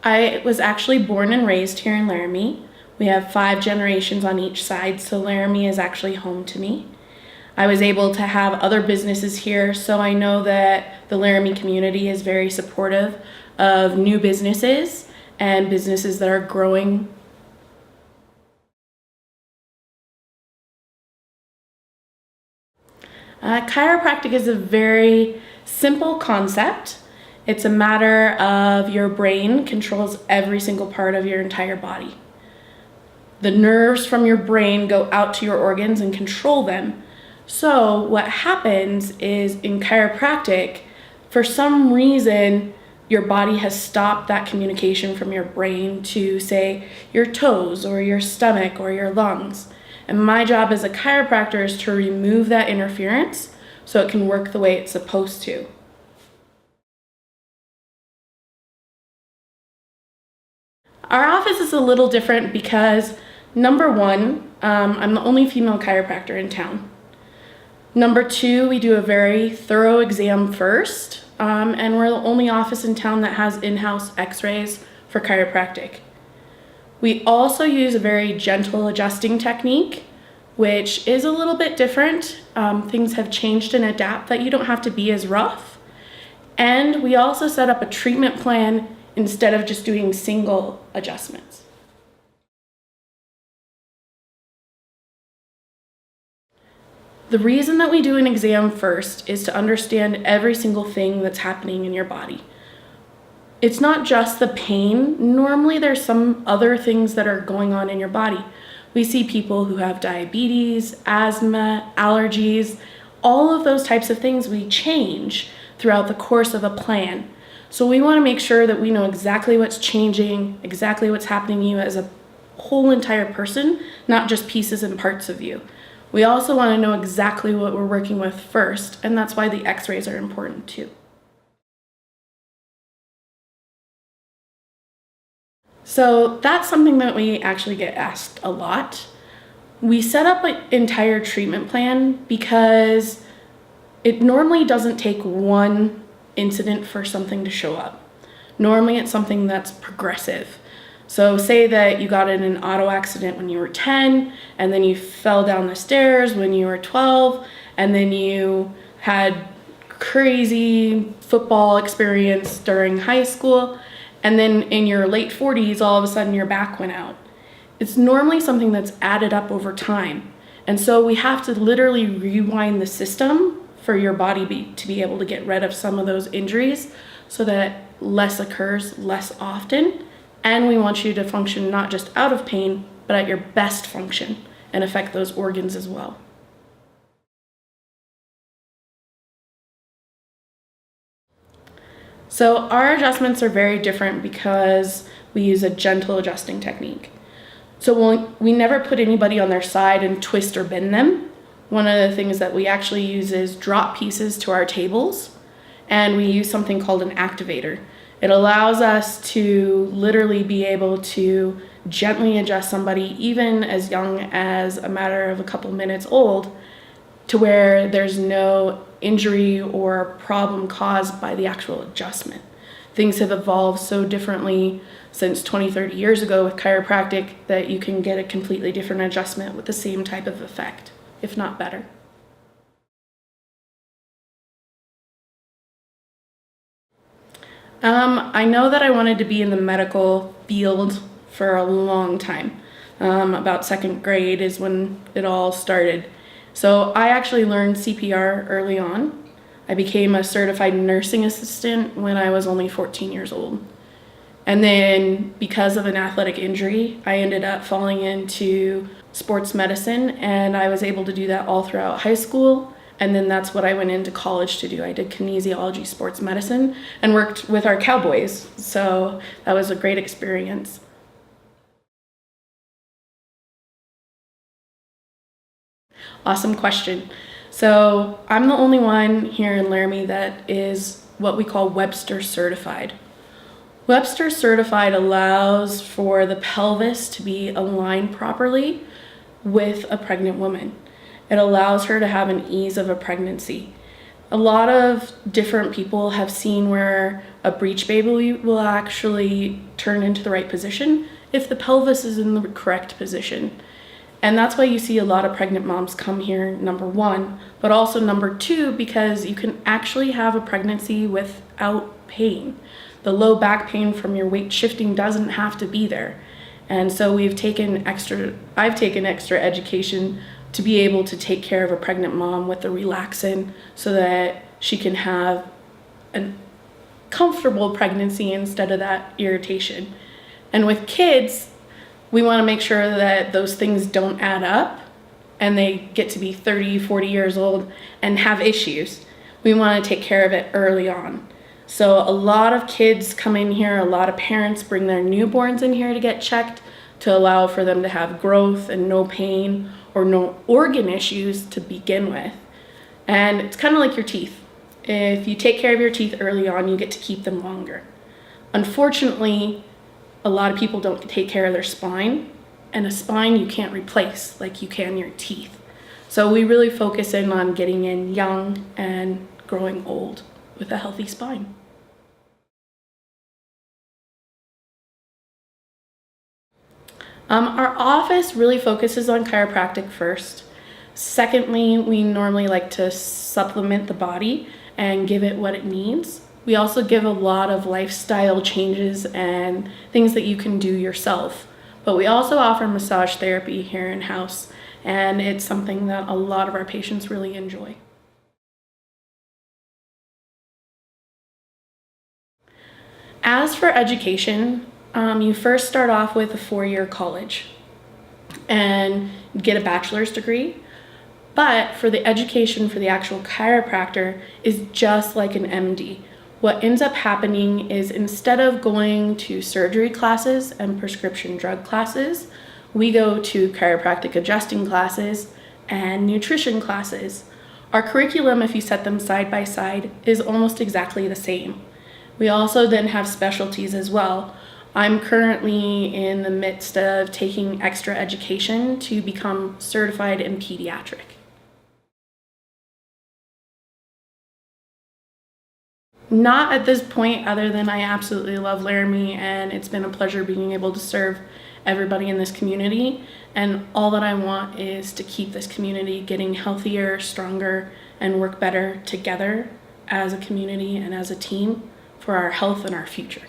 I was actually born and raised here in Laramie. We have 5 generations on each side, so Laramie is actually home to me. I was able to have other businesses here, so I know that the Laramie community is very supportive of new businesses and businesses that are growing. Chiropractic is a very simple concept. It's a matter of your brain controls every single part of your entire body. The nerves from your brain go out to your organs and control them. So what happens is in chiropractic, for some reason, your body has stopped that communication from your brain to, say, your toes or your stomach or your lungs. And my job as a chiropractor is to remove that interference so it can work the way it's supposed to. Our office is a little different because, number one, I'm the only female chiropractor in town. Number two, we do a very thorough exam first, and we're the only office in town that has in-house x-rays for chiropractic. We also use a very gentle adjusting technique, which is a little bit different. Things have changed and adapt that you don't have to be as rough. And we also set up a treatment plan instead of just doing single adjustments. The reason that we do an exam first is to understand every single thing that's happening in your body. It's not just the pain. Normally there's some other things that are going on in your body. We see people who have diabetes, asthma, allergies, all of those types of things we change throughout the course of a plan. So we want to make sure that we know exactly what's changing, exactly what's happening to you as a whole entire person, not just pieces and parts of you. We also want to know exactly what we're working with first, and that's why the x-rays are important too. So that's something that we actually get asked a lot. We set up an entire treatment plan because it normally doesn't take one incident for something to show up. Normally it's something that's progressive. So say that you got in an auto accident when you were 10, and then you fell down the stairs when you were 12, and then you had crazy football experience during high school, and then in your late 40s, all of a sudden your back went out. It's normally something that's added up over time. And so we have to literally rewind the system for your body to be able to get rid of some of those injuries so that less occurs less often. And we want you to function not just out of pain, but at your best function and affect those organs as well. So our adjustments are very different because we use a gentle adjusting technique. So we never put anybody on their side and twist or bend them. One of the things that we actually use is drop pieces to our tables, and we use something called an activator. It allows us to literally be able to gently adjust somebody even as young as a matter of a couple minutes old to where there's no injury or problem caused by the actual adjustment. Things have evolved so differently since 20, 30 years ago with chiropractic that you can get a completely different adjustment with the same type of effect, if not better. I know that I wanted to be in the medical field for a long time. About second grade is when it all started. So I actually learned CPR early on. I became a certified nursing assistant when I was only 14 years old. And then because of an athletic injury, I ended up falling into sports medicine, and I was able to do that all throughout high school. And then that's what I went into college to do. I did kinesiology, sports medicine, and worked with our Cowboys. So that was a great experience. Awesome question. So I'm the only one here in Laramie that is what we call Webster certified. Webster certified allows for the pelvis to be aligned properly with a pregnant woman. It allows her to have an ease of a pregnancy. A lot of different people have seen where A breech baby will actually turn into the right position if the pelvis is in the correct position. And that's why you see a lot of pregnant moms come here, number one, but also number two, because you can actually have a pregnancy without pain. The low back pain from your weight shifting doesn't have to be there. And so I've taken extra education to be able to take care of a pregnant mom with the relaxin so that she can have a comfortable pregnancy instead of that irritation. And with kids, we want to make sure that those things don't add up and they get to be 30, 40 years old and have issues. We want to take care of it early on. So a lot of kids come in here, a lot of parents bring their newborns in here to get checked to allow for them to have growth and no pain or no organ issues to begin with. And it's kind of like your teeth. If you take care of your teeth early on, you get to keep them longer. Unfortunately, a lot of people don't take care of their spine, and a spine you can't replace like you can your teeth. So we really focus in on getting in young and growing old with a healthy spine. Our office really focuses on chiropractic first. Secondly, we normally like to supplement the body and give it what it needs. We also give a lot of lifestyle changes and things that you can do yourself. But we also offer massage therapy here in-house, and it's something that a lot of our patients really enjoy. As for education, you first start off with a 4-year college and get a bachelor's degree. But for the education for the actual chiropractor is just like an MD. What ends up happening is instead of going to surgery classes and prescription drug classes, we go to chiropractic adjusting classes and nutrition classes. Our curriculum, if you set them side by side, is almost exactly the same. We also then have specialties as well. I'm currently in the midst of taking extra education to become certified in pediatric. Not at this point, other than I absolutely love Laramie, and it's been a pleasure being able to serve everybody in this community. And all that I want is to keep this community getting healthier, stronger, and work better together as a community and as a team for our health and our future.